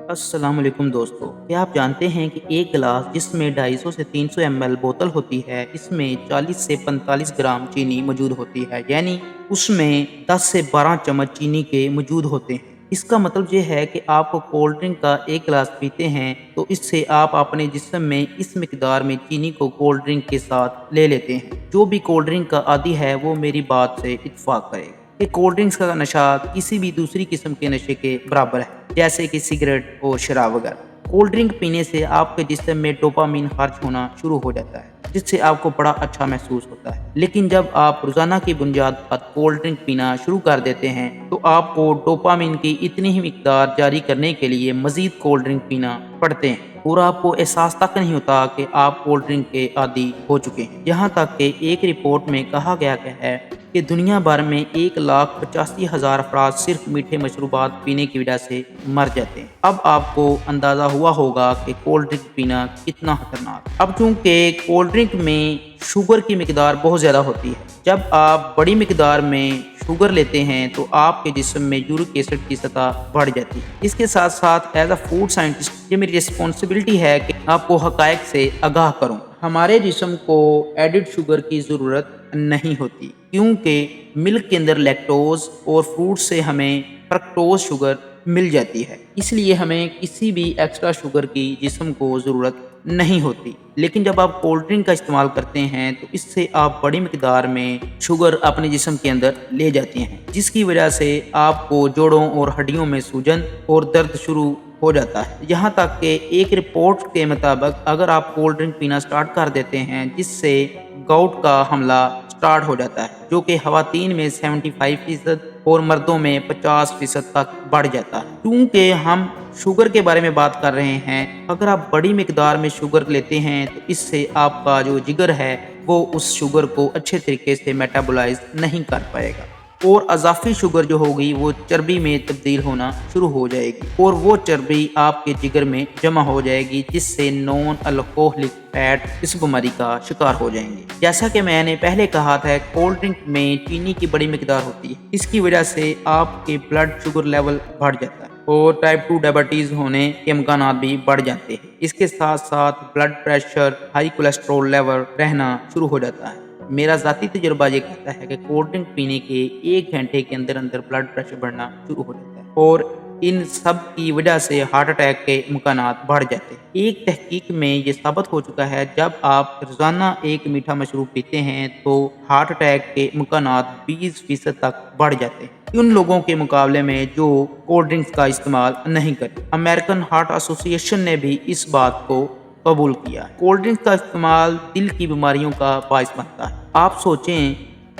السلام علیکم دوستو، کیا آپ جانتے ہیں کہ ایک گلاس جس میں 250 سے 300 ml بوتل ہوتی ہے، اس میں 40 سے 45 گرام چینی موجود ہوتی ہے، یعنی اس میں 10 سے 12 چمچ چینی کے موجود ہوتے ہیں۔ اس کا مطلب یہ ہے کہ آپ کو کولڈ ڈرنک کا ایک گلاس پیتے ہیں تو اس سے آپ اپنے جسم میں اس مقدار میں چینی کو کولڈ ڈرنک کے ساتھ لے لیتے ہیں۔ جو بھی کولڈ ڈرنک کا عادی ہے وہ میری بات سے اتفاق کرے گا کہ کولڈ ڈرنکس کا نشہ کسی بھی دوسری قسم کے نشے کے برابر ہے، جیسے کہ سگریٹ اور شراب وغیرہ۔ کولڈ ڈرنک پینے سے آپ کے جسم میں ڈوپامین خارج ہونا شروع ہو جاتا ہے، جس سے آپ کو بڑا اچھا محسوس ہوتا ہے۔ لیکن جب آپ روزانہ کی بنیاد پر کولڈ ڈرنک پینا شروع کر دیتے ہیں تو آپ کو ڈوپامین کی اتنی ہی مقدار جاری کرنے کے لیے مزید کولڈ ڈرنک پینا پڑتے ہیں، اور آپ کو احساس تک نہیں ہوتا کہ آپ کولڈ ڈرنک کے عادی ہو چکے ہیں۔ یہاں تک کہ ایک رپورٹ میں کہا گیا ہے کہ دنیا بھر میں 1,85,000 افراد صرف میٹھے مشروبات پینے کی وجہ سے مر جاتے ہیں۔ اب آپ کو اندازہ ہوا ہوگا کہ کولڈ ڈرنک پینا کتنا خطرناک ہے۔ اب چونکہ کولڈ ڈرنک میں شوگر کی مقدار بہت زیادہ ہوتی ہے، جب آپ بڑی مقدار میں شوگر لیتے ہیں تو آپ کے جسم میں یورک ایسڈ کی سطح بڑھ جاتی ہے۔ اس کے ساتھ ساتھ ایز اے فوڈ سائنٹسٹ یہ میری رسپانسبلٹی ہے کہ آپ کو حقائق سے آگاہ کروں۔ ہمارے جسم کو ایڈڈ شوگر کی ضرورت نہیں ہوتی، کیونکہ ملک کے اندر لیکٹوز اور فروٹ سے ہمیں فرکٹوز شوگر مل جاتی ہے، اس لیے ہمیں کسی بھی ایکسٹرا شوگر کی جسم کو ضرورت نہیں ہوتی۔ لیکن جب آپ کولڈ ڈرنک کا استعمال کرتے ہیں تو اس سے آپ بڑی مقدار میں شوگر اپنے جسم کے اندر لے جاتے ہیں، جس کی وجہ سے آپ کو جوڑوں اور ہڈیوں میں سوجن اور درد شروع ہو جاتا ہے۔ یہاں تک کہ ایک رپورٹ کے مطابق اگر آپ کولڈ ڈرنک پینا سٹارٹ کر دیتے ہیں جس سے گاؤٹ کا حملہ سٹارٹ ہو جاتا ہے، جو کہ خواتین میں 75% اور مردوں میں 50% تک بڑھ جاتا ہے۔ کیونکہ ہم شوگر کے بارے میں بات کر رہے ہیں، اگر آپ بڑی مقدار میں شوگر لیتے ہیں تو اس سے آپ کا جو جگر ہے وہ اس شوگر کو اچھے طریقے سے میٹابولائز نہیں کر پائے گا، اور اضافی شوگر جو ہوگی وہ چربی میں تبدیل ہونا شروع ہو جائے گی، اور وہ چربی آپ کے جگر میں جمع ہو جائے گی، جس سے نان الکوہلک فیٹ اس بیماری کا شکار ہو جائیں گے۔ جیسا کہ میں نے پہلے کہا تھا، کولڈ ڈرنک میں چینی کی بڑی مقدار ہوتی ہے، اس کی وجہ سے آپ کے بلڈ شوگر لیول بڑھ جاتا ہے اور ٹائپ 2 ڈائبٹیز ہونے کے امکانات بھی بڑھ جاتے ہیں۔ اس کے ساتھ ساتھ blood pressure, high cholesterol level رہنا شروع ہو جاتا ہے۔ میرا ذاتی تجربہ یہ کہتا ہے کہ کولڈ ڈرنک پینے کے 1 گھنٹے کے اندر بلڈ پریشر بڑھنا شروع ہو جاتا ہے، اور ان سب کی وجہ سے ہارٹ اٹیک کے امکانات بڑھ جاتے ہیں۔ ایک تحقیق میں یہ ثابت ہو چکا ہے جب آپ روزانہ ایک میٹھا مشروب پیتے ہیں تو ہارٹ اٹیک کے امکانات 20% تک بڑھ جاتے ہیں ان لوگوں کے مقابلے میں جو کولڈ ڈرنکس کا استعمال نہیں کرتے۔ امریکن ہارٹ ایسوسی ایشن نے بھی اس بات کو قبول کیا۔ کولڈ ڈرنک کا استعمال دل کی بیماریوں کا باعث بنتا ہے۔ آپ سوچیں،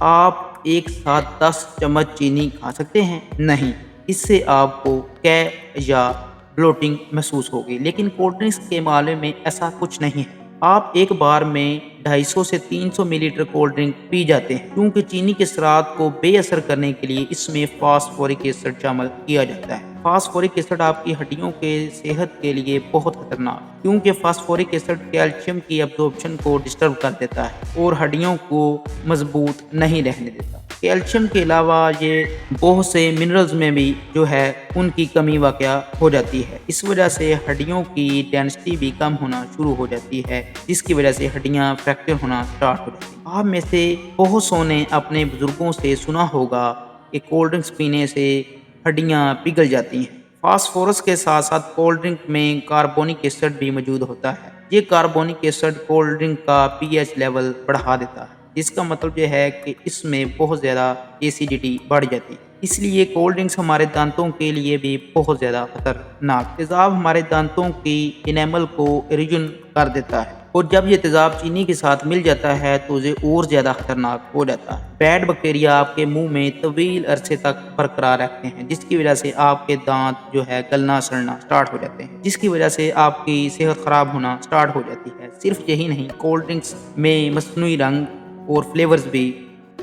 آپ ایک ساتھ 10 چمچ چینی کھا سکتے ہیں؟ نہیں، اس سے آپ کو کیف یا بلوٹنگ محسوس ہوگی، لیکن کولڈ ڈرنکس کے معاملے میں ایسا کچھ نہیں ہے۔ آپ ایک بار میں 250 سے 300 ملی لیٹر کولڈ ڈرنک پی جاتے ہیں، کیونکہ چینی کے اثرات کو بے اثر کرنے کے لیے اس میں فاسفورک ایسڈ شامل کیا جاتا ہے۔ فاسفورک ایسڈ آپ کی ہڈیوں کے صحت کے لیے بہت خطرناک، کیونکہ فاسفورک ایسڈ کیلشیم کی ابزارپشن کو ڈسٹرب کر دیتا ہے اور ہڈیوں کو مضبوط نہیں رہنے دیتا۔ کیلشیم کے علاوہ یہ بہت سے منرلز میں بھی جو ہے ان کی کمی واقع ہو جاتی ہے، اس وجہ سے ہڈیوں کی ڈینسٹی بھی کم ہونا شروع ہو جاتی ہے، جس کی وجہ سے ہڈیاں فریکچر ہونا سٹارٹ ہو جاتی ہیں۔ آپ میں سے بہت سو نے اپنے بزرگوں سے سنا ہوگا کہ کولڈ ڈرنکس پینے سے ہڈیاں پگھل جاتی ہیں۔ فاسفورس کے ساتھ ساتھ کولڈ ڈرنک میں کاربونک ایسڈ بھی موجود ہوتا ہے۔ یہ کاربونک ایسڈ کولڈ ڈرنک کا پی ایچ لیول بڑھا دیتا ہے، جس کا مطلب یہ ہے کہ اس میں بہت زیادہ ایسیڈیٹی بڑھ جاتی ہے۔ اس لیے کولڈ ڈرنکس ہمارے دانتوں کے لیے بھی بہت زیادہ خطرناک۔ تیزاب ہمارے دانتوں کی انیمل کو ایروژن کر دیتا ہے، اور جب یہ تیزاب چینی کے ساتھ مل جاتا ہے تو یہ اور زیادہ خطرناک ہو جاتا ہے۔ بیڈ بیکٹیریا آپ کے منہ میں طویل عرصے تک برقرار رہتے ہیں، جس کی وجہ سے آپ کے دانت جو ہے گلنا سڑنا سٹارٹ ہو جاتے ہیں، جس کی وجہ سے آپ کی صحت خراب ہونا سٹارٹ ہو جاتی ہے۔ صرف یہی نہیں، کولڈ ڈرنکس میں مصنوعی رنگ اور فلیورز بھی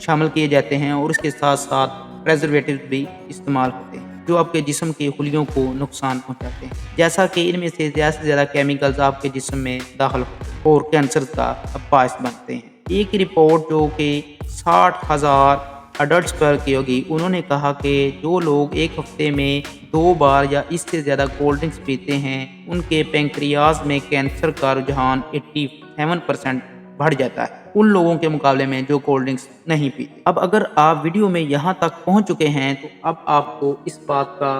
شامل کیے جاتے ہیں، اور اس کے ساتھ ساتھ پریزرویٹو بھی استعمال ہوتے ہیں جو آپ کے جسم کے خلیوں کو نقصان پہنچاتے ہیں، جیسا کہ ان میں سے زیادہ کیمیکلز آپ کے جسم میں داخل ہوتے ہیں اور کینسر کا باعث بنتے ہیں۔ ایک رپورٹ جو کہ 60,000 एडल्ट्स पर की होगी। उन्होंने कहा कि जो लोग एक हफ्ते में 2 बार या इससे ज़्यादा कोल्ड ड्रिंक्स पीते हैं, उनके पैंक्रियाज में कैंसर का रुझान 87% बढ़ जाता है उन लोगों के मुकाबले में जो कोल्ड ड्रिंक्स नहीं पीते। अब अगर आप वीडियो में यहाँ तक पहुँच चुके हैं तो अब आपको इस बात का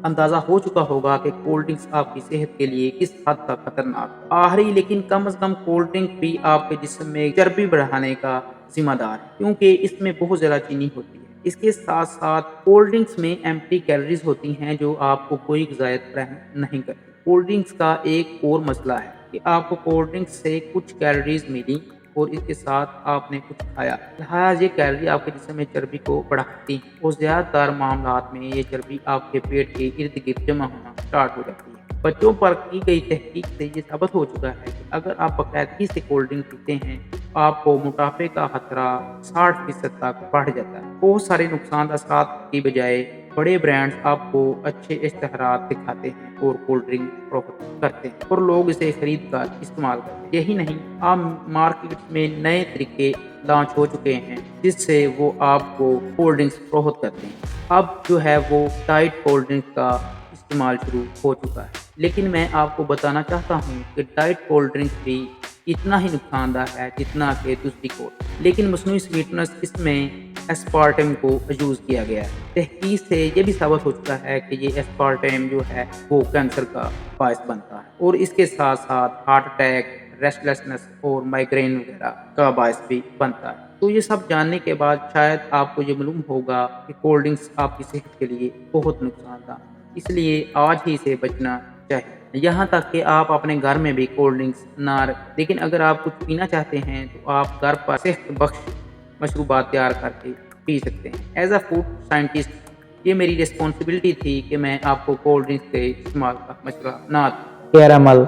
अंदाज़ा हो चुका होगा कि कोल्ड ड्रिंक्स आपकी सेहत के लिए किस हद तक खतरनाक है। आखिरी लेकिन कम से कम कोल्ड ड्रिंक भी आपके जिस्म में चर्बी बढ़ाने का जिम्मेदार है, क्योंकि इसमें बहुत ज़्यादा चीनी होती है। इसके साथ साथ कोल्ड ड्रिंक्स में एम्प्टी कैलोरीज होती हैं जो आपको कोई ग़िज़ायत फराहम नहीं करती। कोल्ड ड्रिंक्स का एक और मसला है कि आपको कोल्ड ड्रिंक्स से कुछ कैलोरीज मिली और इसके साथ आपने कुछ खाया, लिहाजा ये कैलोरी आपके जिस्म में चर्बी को बढ़ाती है और ज़्यादातर मामलात में ये चर्बी आपके पेट के इर्द गिर्द जमा होना स्टार्ट हो जाती है। बच्चों पर की गई तहकीक से ये साबित हो चुका है कि अगर आप बाकायदगी से कोल्ड ड्रिंक पीते हैं तो आपको मोटापे का खतरा 60% तक बढ़ जाता है। बहुत सारे नुकसान असरात की बजाय बड़े ब्रांड्स आपको अच्छे इश्तहारात दिखाते हैं और कोल्ड ड्रिंक फरोख्त करते हैं और लोग इसे खरीद कर इस्तेमाल करते हैं। यही नहीं, आप मार्केट में नए तरीके लॉन्च हो चुके हैं जिससे वो आपको कोल्ड ड्रिंक्स फरोख्त करते हैं। अब जो है वो डाइट कोल्ड ड्रिंक का इस्तेमाल शुरू हो चुका है, लेकिन मैं आपको बताना चाहता हूँ कि डाइट कोल्ड ड्रिंक भी इतना ही नुकसानदार है जितना कि दूसरी कोल्ड, लेकिन मसनूई स्वीटनेस इसमें एस्पार्टेम को यूज़ किया गया है। तहकीक से ये भी साबित हो चुका है कि ये एस्पार्टेम जो है वो कैंसर का बायस बनता है और इसके साथ साथ हार्ट अटैक, रेस्टलेसनेस और माइग्रेन वगैरह का बायस भी बनता है। तो ये सब जानने के बाद शायद आपको ये मालूम होगा कि कोल्ड ड्रिंक्स आपकी सेहत के लिए बहुत नुकसानदार, इसलिए आज ही से बचना चाहिए। यहाँ तक कि आप अपने घर में भी कोल्ड ड्रिंक्स ना रखें, लेकिन अगर आप कुछ पीना चाहते हैं तो आप घर पर सेहत बख्श मशरूबात तैयार करके पी सकते हैं। एज अ फूड साइंटिस्ट ये मेरी रिस्पॉन्सिबिलिटी थी कि मैं आपको कोल्ड ड्रिंक्स के इस्तेमाल का मशवरा ना दूं। कैरामल,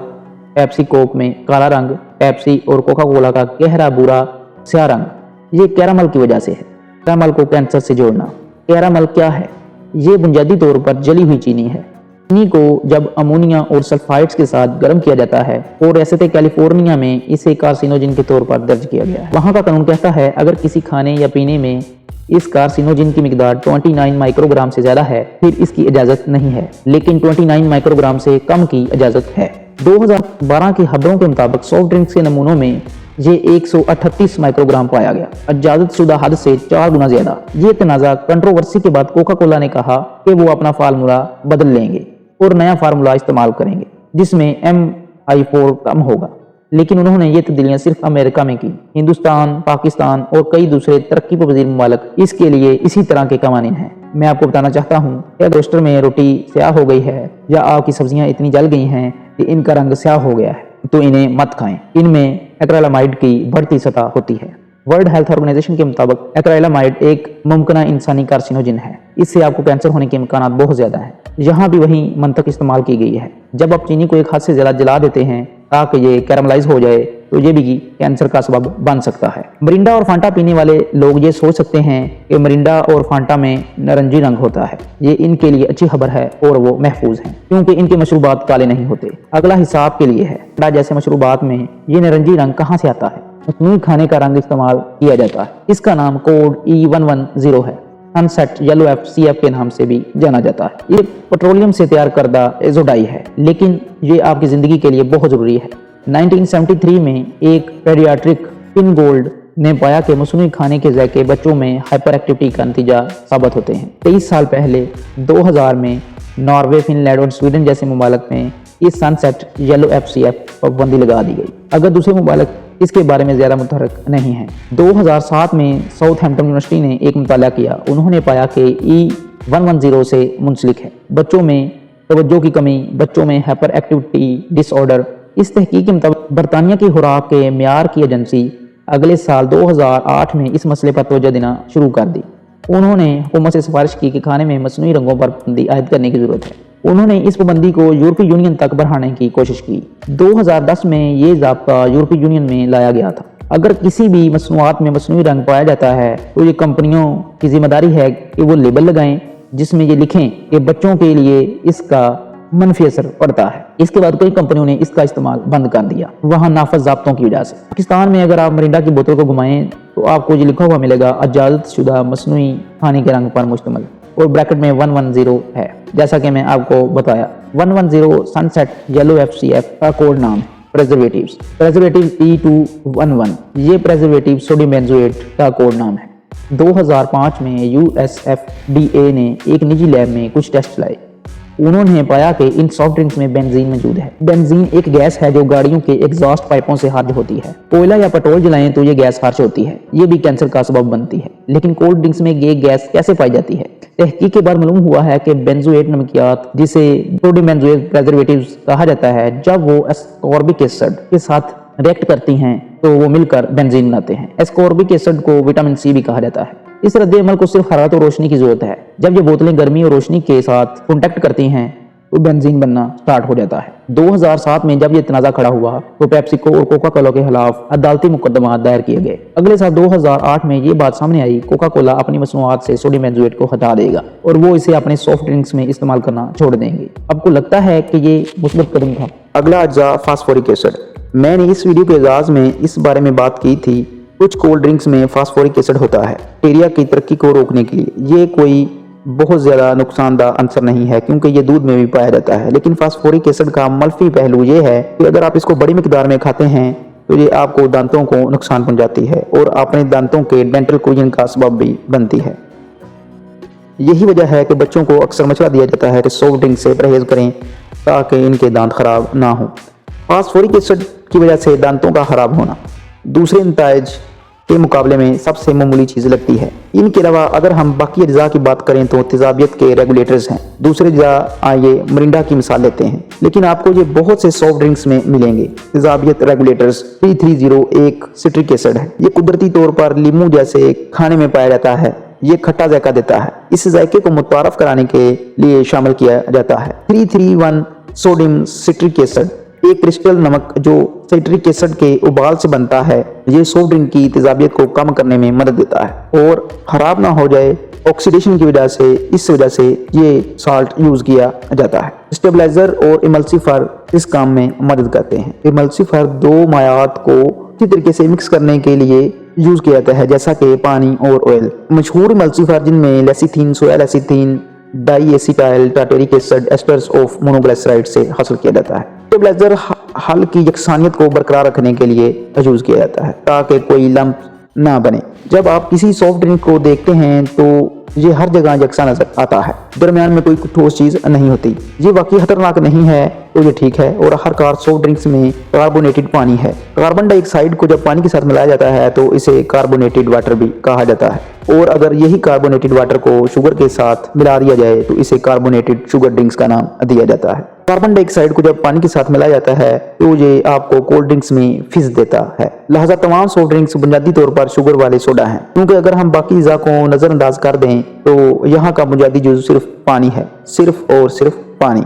पेप्सी कोक में काला रंग, पेप्सी और कोका कोला का गहरा भूरा स्या रंग, ये कैरामल की वजह से है। कैरामल को कैंसर से जोड़ना। कैरामल क्या है? ये बुनियादी तौर पर जली हुई चीनी है। चीनी को जब अमोनिया और सल्फाइड्स के साथ गर्म किया जाता है और रियासत कैलिफोर्निया में इसे कार्सिनोजिन के तौर पर दर्ज किया गया है। वहाँ का कानून कहता है अगर किसी खाने या पीने में इस कार्सिनोजिन की मिकदार 29 माइक्रोग्राम से ज्यादा है फिर इसकी इजाजत नहीं है, लेकिन 29 माइक्रोग्राम से कम की इजाजत है। 2012 की खबरों के मुताबिक सॉफ्ट ड्रिंक्स के नमूनों में ये 138 माइक्रोग्राम पाया गया, इजाजत शुदा हद से 4 गुना ज्यादा। ये तनाज़ा कंट्रोवर्सी के बाद कोका कोला ने कहा कि वो अपना फार्मूला बदल लेंगे और नया फार्मूला इस्तेमाल करेंगे जिसमें MI4 कम होगा, लेकिन उन्होंने ये तब्दीलियां सिर्फ अमेरिका में की। हिंदुस्तान, पाकिस्तान और कई दूसरे तरक्की पजीर ममालिक इसके लिए इसी तरह के कवानीन हैं। मैं आपको बताना चाहता हूँ कि रोस्टर में रोटी स्याह हो गई है या आपकी सब्जियां इतनी जल गई हैं कि इनका रंग स्याह हो गया है तो इन्हें मत खाएं। इनमें एक्रिलामाइड की बढ़ती सतह होती है। वर्ल्ड हेल्थ ऑर्गेनाइजेशन के मुताबिक एक्रिलामाइड एक मुमकिन इंसानी कार्सिनोजिन है। इससे आपको कैंसर होने के इम्कानात बहुत ज्यादा है। यहाँ भी वही मंतक इस्तेमाल की गई है। जब आप चीनी को एक हद से ज्यादा जला देते हैं ताकि ये कैरामलाइज हो जाए तो ये भी कैंसर का सबब बन सकता है। मरिंडा और फांटा पीने वाले लोग ये सोच सकते हैं कि मरिंडा और फांटा में नारंगी रंग होता है। ये इनके लिए अच्छी खबर है और वो महफूज हैं क्योंकि इनके मशरूबात काले नहीं होते। अगला हिसाब के लिए है, फांटा जैसे मशरूबात में ये नारंगी रंग कहाँ से आता है? मसनूई खाने का रंग इस्तेमाल किया जाता है। इसका नाम कोड E110 है। सनसेट येलो FCF के नाम से भी जाना जाता है। ये पेट्रोलियम से तैयार करदा एजोडाई है, लेकिन ये आपकी जिंदगी के लिए बहुत जरूरी है। 1973 में एक पेडियाट्रिक पिन गोल्ड ने पाया कि मसनूई खाने के जायके बच्चों में हाइपर एक्टिविटी का नतीजा साबित होते हैं। 23 साल पहले 2000 में नॉर्वे, फिनलैंड और स्वीडन जैसे ममालिक में इस सनसेट येलो FCF पर पाबंदी लगा दी गई। अगर दूसरे ममालिक इसके बारे में ज्यादा मुतहरक नहीं है। 2007 में साउथहैम्पटन यूनिवर्सिटी ने एक मुताला किया। उन्होंने पाया कि E110 से मुंसलिक है बच्चों में तवज्जो की कमी, बच्चों में हाइपर एक्टिविटी डिसऑर्डर। इस तहकीक के मुताबिक बरतानिया की खुराक के म्यार की एजेंसी अगले साल 2008 में इस मसले पर तवज्जो देना शुरू कर दी। उन्होंने हुकूमत से सिफारिश की कि खाने में मसनूई रंगों पर पाबंदी आयद करने की जरूरत है। उन्होंने इस पाबंदी को यूरोपीय यूनियन तक बढ़ाने की कोशिश की। 2010 में ये ज़ाब्ता यूरोपीय यूनियन में लाया गया था। अगर किसी भी मसनूआत में मसनूई रंग पाया जाता है तो ये कंपनियों की जिम्मेदारी है कि वो लेबल लगाएं जिसमें ये लिखें कि बच्चों के लिए इसका मनफी असर पड़ता है। इसके बाद कई कंपनियों ने इसका इस्तेमाल बंद कर दिया, वहाँ नाफज ज़ाब्तों की वजह से। पाकिस्तान में अगर आप मिरिंडा की बोतल को घुमाएं तो आपको ये लिखा हुआ मिलेगा इजाज़तशुदा मसनूई खाने के रंग पर मुश्तमिल, और ब्रैकेट में 110 है। जैसा कि मैं आपको बताया, 110 सनसेट येलो FCF का कोड नाम है। प्रेजर्वेटिव E211, ये प्रेजर्वेटिव सोडियम बेंजोएट का कोड नाम है। 2005 में USFDA ने एक निजी लैब में कुछ टेस्ट लाए। उन्होंने पाया कि इन सॉफ्ट ड्रिंक्स में बेंजीन मौजूद है। बेंजीन एक गैस है जो गाड़ियों के एग्जॉस्ट पाइपों से खारिज होती है। कोयला या पेट्रोल जलाएं तो ये गैस खारिज होती है, ये भी कैंसर का सबब बनती है। लेकिन कोल्ड ड्रिंक्स में ये गैस कैसे पाई जाती है? तहकीक के बाद मालूम हुआ है कि बेंजोएट नमकियात, जिसे सोडियम बेंजोएट प्रेजर्वेटिव्स कहा जाता है, जब वो एस्कॉर्बिक एसिड के साथ रिएक्ट करती हैं तो वो मिलकर बेंजीन बनाते हैं। एस्कॉर्बिक एसिड को विटामिन C भी कहा जाता है। इस रद्द अमल को सिर्फ हरारत और रोशनी की जरूरत है। जब ये बोतलें गर्मी और रोशनी के साथ कॉन्टैक्ट करती हैं तो बेंजीन बनना स्टार्ट हो जाता है। 2007 में जब ये तनाज़ा खड़ा हुआ तो पेप्सिको और कोका कोला के खिलाफ अदालती मुकदमा दायर किए गए। अगले साल 2008 में ये बात सामने आई, कोका कोला अपनी मसनूआत से सोडियम बेंजोएट को हटा देगा और वो इसे अपने सॉफ्ट ड्रिंक्स में इस्तेमाल करना छोड़ देंगे। आपको लगता है कि ये मुस्बत कदम था? अगला अज्जा फास्फोरिक एसिड। मैंने इस वीडियो के आगाज में इस बारे में बात की थी। कुछ कोल्ड ड्रिंक्स में फास्फोरिक एसिड होता है बैक्टीरिया की तरक्की को रोकने के लिए। ये कोई बहुत ज़्यादा नुकसानदा अंसर नहीं है क्योंकि ये दूध में भी पाया जाता है। लेकिन फास्फोरिक एसिड का मनफी पहलू ये है कि अगर आप इसको बड़ी मिकदार में खाते हैं तो ये आपको दांतों को नुकसान पहुंचाती है और अपने दांतों के डेंटल कोरिजन का सबब भी बनती है। यही वजह है कि बच्चों को अक्सर मशवरा दिया जाता है कि सॉफ्ट ड्रिंक से परहेज करें ताकि इनके दांत खराब ना हो। फास्फोरिक एसिड की वजह से दांतों का खराब होना दूसरे नताइज के मुकाबले में सबसे मामूली चीज़ लगती है। इनके अलावा अगर हम बाकी अज्जा की बात करें तो तेजाबियत के रेगुलेटर्स हैं। दूसरे अज्जा आइए मिरिंडा की मिसाल लेते हैं, लेकिन आपको ये बहुत से सॉफ्ट ड्रिंक्स में मिलेंगे। तेजाबियत रेगुलेटर्स 330 एक सिट्रिक एसिड है। ये कुदरती तौर पर लीमू जैसे खाने में पाया जाता है। ये खट्टा जायका देता है। इस जायके को मुतारफ कराने के लिए शामिल किया जाता है 331 सोडियम सिट्रिक एसिड, एक क्रिस्टल नमक जो सिट्रिक एसिड के उबाल से बनता है। ये सॉफ्ट ड्रिंक की तेजाबियत को कम करने में मदद देता है और खराब ना हो जाए ऑक्सीडेशन की वजह से, इस वजह से ये साल्ट यूज किया जाता है। स्टेबलाइजर और इमल्सिफर इस काम में मदद करते हैं। इमल्सिफर दो मायात को अच्छी तरीके से मिक्स करने के लिए यूज किया जाता है, जैसा कि पानी और ऑयल। मशहूर इमल्सिफर जिनमें lecithin, soya lecithin, diacetyl tartaric acid, esters of monoglyceride से हासिल किया जाता है। स्टेबलाइजर हल की यकसानियत को बरकरार रखने के लिए यूज किया जाता है ताकि कोई लंप ना बने। जब आप किसी सॉफ्ट ड्रिंक को देखते हैं तो ये हर जगह यकसा नजर आता है, दरमियान में कोई ठोस चीज नहीं होती। ये वाकई खतरनाक नहीं है तो ये ठीक है। और आखिरकार सॉफ्ट ड्रिंक्स में कार्बोनेटेड पानी है। कार्बन डाइऑक्साइड को जब पानी के साथ मिलाया जाता है तो इसे कार्बोनेटेड वाटर भी कहा जाता है। और अगर यही कार्बोनेटेड वाटर को शुगर के साथ मिला दिया जाए तो इसे कार्बोनेटेड शुगर ड्रिंक्स का नाम दिया जाता है। कार्बन डाइऑक्साइड को जब पानी के साथ मिलाया जाता है तो ये आपको कोल्ड ड्रिंक्स में फिज देता है। लिहाजा तमाम सॉफ्ट ड्रिंक्स बुनियादी तौर पर शुगर वाले सोडा हैं, क्योंकि अगर हम बाकी अज़ा को नज़रअंदाज कर दें तो यहाँ का बुनियादी जुज़ सिर्फ पानी है, सिर्फ और सिर्फ पानी।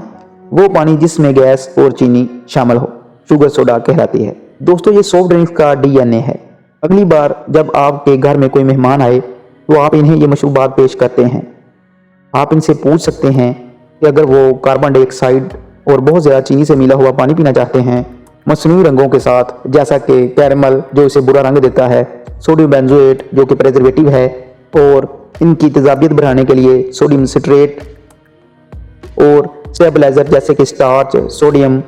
वो पानी जिसमें गैस और चीनी शामिल हो शुगर सोडा कहलाती है। दोस्तों, ये सॉफ्ट ड्रिंक्स का DNA है। अगली बार जब आपके घर में कोई मेहमान आए तो आप इन्हें ये मशरूबात पेश करते हैं। आप इनसे पूछ सकते हैं कि अगर वो कार्बन डाइऑक्साइड और बहुत ज़्यादा चीनी से मिला हुआ पानी पीना चाहते हैं मसनूई रंगों के साथ, जैसा कि कैरमल जो इसे बुरा रंग देता है, सोडियम बेंजोएट जो कि प्रेजर्वेटिव है, और इनकी तेजाबियत बढ़ाने के लिए सोडियम सिट्रेट, और स्टेबलाइजर जैसे कि स्टार्च, सोडियम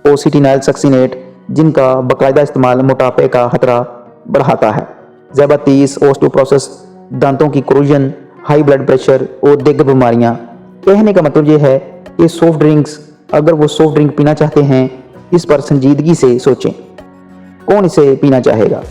ओसिटिनाइल सक्सिनेट जिनका बाकायदा इस्तेमाल मोटापे का खतरा बढ़ाता है, ज़ैबातीस, ऑस्टियोपोरोसिस, दांतों की कोरोजन, हाई ब्लड प्रेशर और दीगर बीमारियां। कहने का मतलब ये है कि सॉफ्ट ड्रिंक्स, अगर वो सॉफ्ट ड्रिंक पीना चाहते हैं, इस पर संजीदगी से सोचें। कौन इसे पीना चाहेगा?